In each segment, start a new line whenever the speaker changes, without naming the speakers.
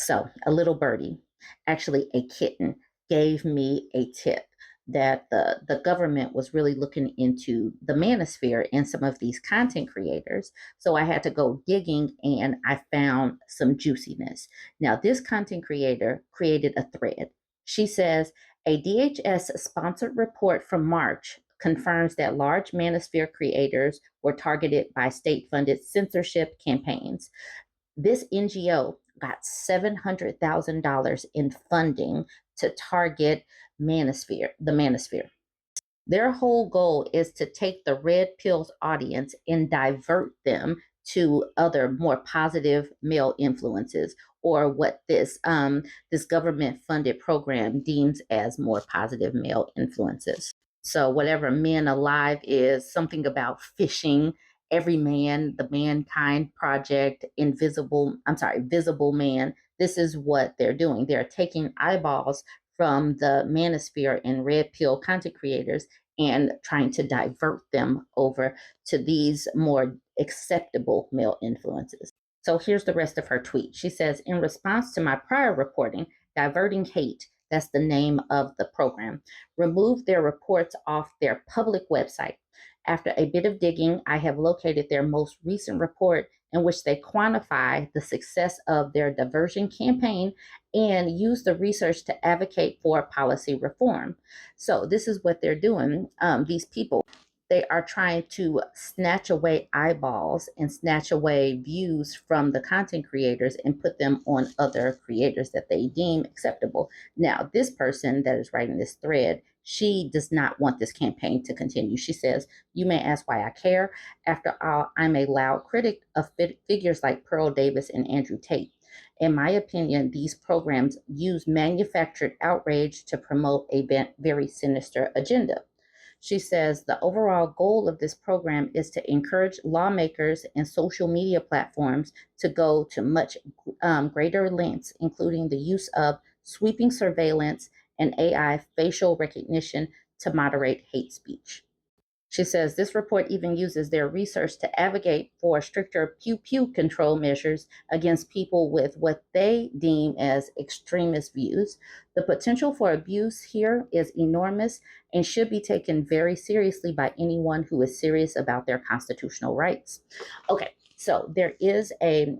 So a little birdie, actually a kitten, gave me a tip that the government was really looking into the manosphere and some of these content creators. So I had to go digging and I found some juiciness. Now, this content creator created a thread. She says a DHS sponsored report from March confirms that large manosphere creators were targeted by state funded censorship campaigns. This NGO got $700,000 in funding to target the manosphere. Their whole goal is to take the red pill's audience and divert them to other more positive male influences, or what this government funded program deems as more positive male influences. So whatever Men Alive is, something about fishing, Every Man, the Mankind Project, Visible Man. This is what they're doing. They're taking eyeballs from the manosphere and red pill content creators and trying to divert them over to these more acceptable male influences. So here's the rest of her tweet. She says, in response to my prior reporting, Diverting Hate, that's the name of the program, removed their reports off their public website. After a bit of digging, I have located their most recent report in which they quantify the success of their diversion campaign and use the research to advocate for policy reform. So this is what they're doing. These people, they are trying to snatch away eyeballs and snatch away views from the content creators and put them on other creators that they deem acceptable. Now, this person that is writing this thread, she does not want this campaign to continue. She says, you may ask why I care. After all, I'm a loud critic of figures like Pearl Davis and Andrew Tate. In my opinion, these programs use manufactured outrage to promote a very sinister agenda. She says the overall goal of this program is to encourage lawmakers and social media platforms to go to much greater lengths, including the use of sweeping surveillance and AI facial recognition to moderate hate speech. She says this report even uses their research to advocate for stricter pew-pew control measures against people with what they deem as extremist views. The potential for abuse here is enormous and should be taken very seriously by anyone who is serious about their constitutional rights. Okay, so there is a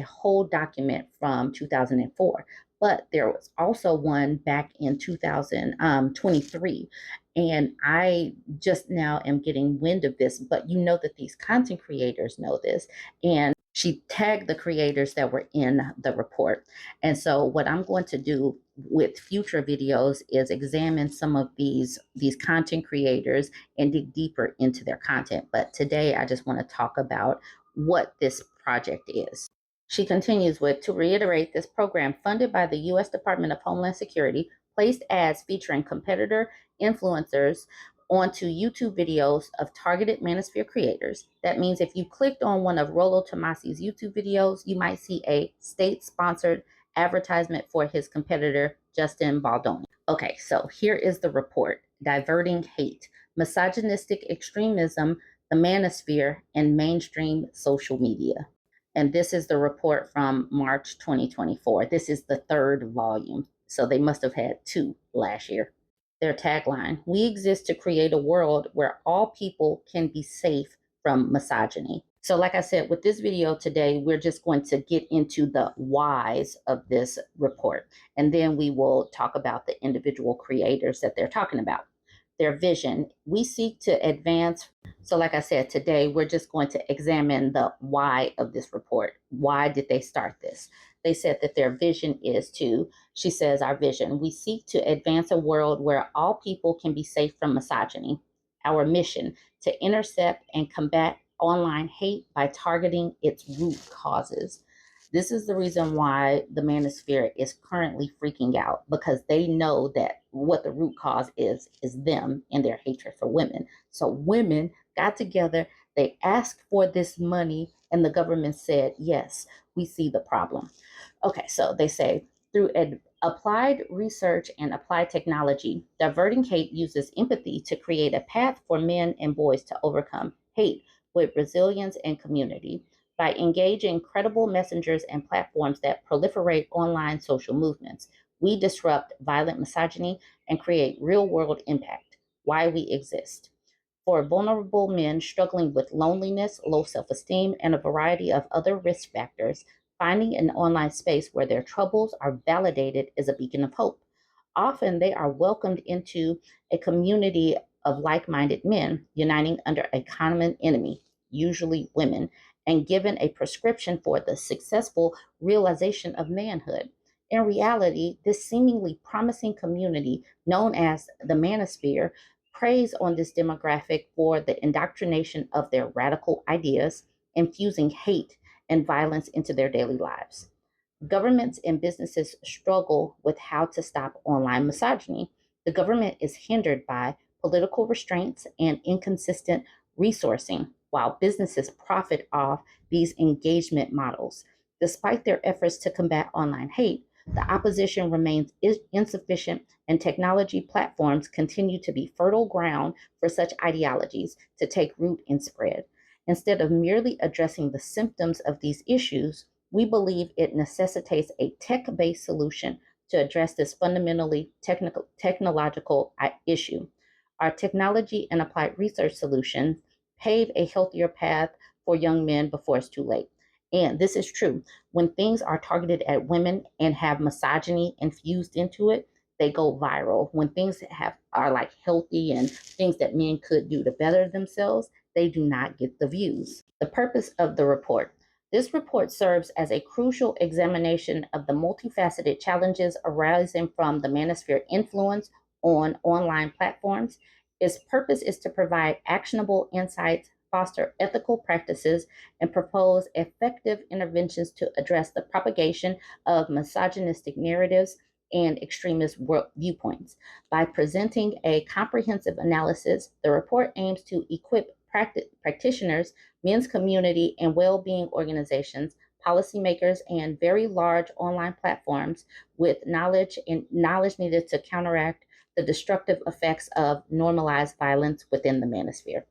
whole document from 2004, but there was also one back in 2023. And I just now am getting wind of this, but you know that these content creators know this. And she tagged the creators that were in the report. And so what I'm going to do with future videos is examine some of these content creators and dig deeper into their content. But today I just want to talk about what this project is. She continues with, to reiterate, this program funded by the U.S. Department of Homeland Security placed ads featuring competitor influencers onto YouTube videos of targeted manosphere creators. That means if you clicked on one of Rollo Tomasi's YouTube videos, you might see a state-sponsored advertisement for his competitor, Justin Baldoni. Okay, so here is the report. Diverting Hate, Misogynistic Extremism, the Manosphere, and Mainstream Social Media. And this is the report from March 2024. This is the third volume. So they must have had two last year. Their tagline, we exist to create a world where all people can be safe from misogyny. So like I said, with this video today, we're just going to get into the whys of this report. And then we will talk about the individual creators that they're talking about. Their vision, we seek to advance. So like I said, today we're just going to examine the why of this report. Why did they start this? They said that their vision is to, she says, our vision, we seek to advance a world where all people can be safe from misogyny. Our mission, to intercept and combat online hate by targeting its root causes. This is the reason why the manosphere is currently freaking out, because they know that what the root cause is them and their hatred for women. So women got together, they asked for this money, and the government said, yes, we see the problem. Okay, so they say, through applied research and applied technology, Diverting Hate uses empathy to create a path for men and boys to overcome hate with resilience and community. By engaging credible messengers and platforms that proliferate online social movements, we disrupt violent misogyny and create real world impact. Why we exist. For vulnerable men struggling with loneliness, low self esteem, and a variety of other risk factors, finding an online space where their troubles are validated is a beacon of hope. Often they are welcomed into a community of like minded men uniting under a common enemy, usually women, and given a prescription for the successful realization of manhood. In reality, this seemingly promising community, known as the manosphere, preys on this demographic for the indoctrination of their radical ideas, infusing hate and violence into their daily lives. Governments and businesses struggle with how to stop online misogyny. The government is hindered by political restraints and inconsistent resourcing, while businesses profit off these engagement models. Despite their efforts to combat online hate, the opposition remains insufficient, and technology platforms continue to be fertile ground for such ideologies to take root and spread. Instead of merely addressing the symptoms of these issues, we believe it necessitates a tech based solution to address this fundamentally technological issue. Our technology and applied research solutions pave a healthier path for young men before it's too late. And this is true. When things are targeted at women and have misogyny infused into it, they go viral. When things are like healthy and things that men could do to better themselves, they do not get the views. The purpose of the report. This report serves as a crucial examination of the multifaceted challenges arising from the manosphere influence on online platforms. Its purpose is to provide actionable insights, foster ethical practices, and propose effective interventions to address the propagation of misogynistic narratives and extremist viewpoints. By presenting a comprehensive analysis, the report aims to equip practitioners, men's community, and well being organizations, policymakers, and very large online platforms with knowledge needed to counteract the destructive effects of normalized violence within the manosphere.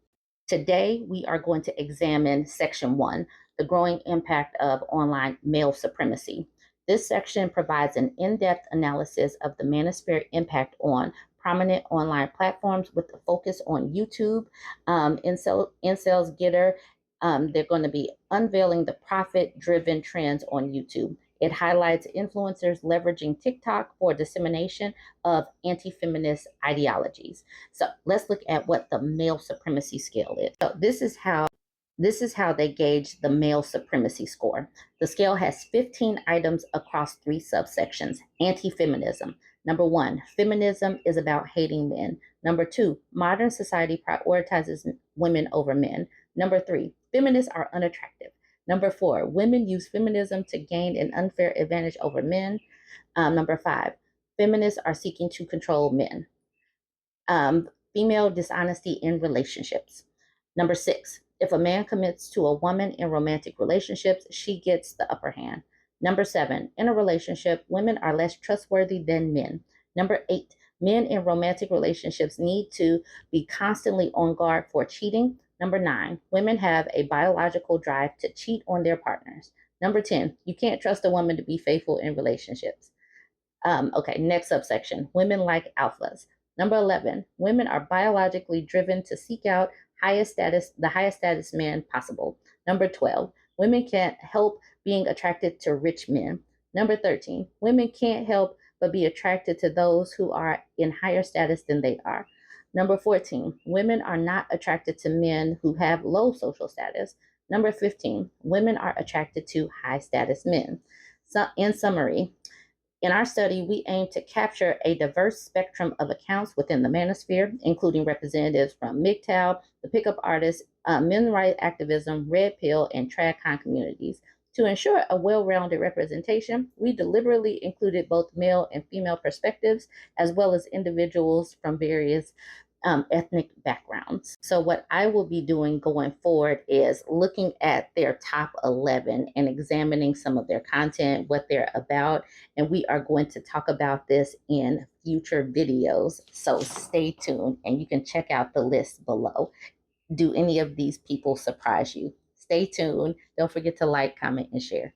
Today, we are going to examine Section 1, the growing impact of online male supremacy. This section provides an in depth analysis of the manosphere impact on prominent online platforms with a focus on YouTube. Incels Getter, they're going to be unveiling the profit driven trends on YouTube. It highlights influencers leveraging TikTok for dissemination of anti feminist ideologies. So let's look at what the male supremacy scale is. So this is how they gauge the male supremacy score. The scale has 15 items across 3 subsections. Anti-feminism. Number 1, feminism is about hating men. Number 2, modern society prioritizes women over men. Number 3, feminists are unattractive. Number 4, women use feminism to gain an unfair advantage over men. Number 5, feminists are seeking to control men. Female dishonesty in relationships. Number 6, if a man commits to a woman in romantic relationships, she gets the upper hand. Number 7, in a relationship, women are less trustworthy than men. Number 8, men in romantic relationships need to be constantly on guard for cheating. Number 9, women have a biological drive to cheat on their partners. Number 10, you can't trust a woman to be faithful in relationships. Okay, next subsection, women like alphas. Number 11, women are biologically driven to seek out the highest status men possible. Number 12, women can't help being attracted to rich men. Number 13, women can't help but be attracted to those who are in higher status than they are. Number 14, women are not attracted to men who have low social status. Number 15, women are attracted to high status men. So, in summary, in our study, we aim to capture a diverse spectrum of accounts within the manosphere, including representatives from MGTOW, the pickup artists, men's rights activism, RedPill, and TradCon communities. To ensure a well-rounded representation, we deliberately included both male and female perspectives, as well as individuals from various ethnic backgrounds. So, what I will be doing going forward is looking at their top 11 and examining some of their content, what they're about, and we are going to talk about this in future videos. So, stay tuned and you can check out the list below. Do any of these people surprise you? Stay tuned. Don't forget to like, comment, and share.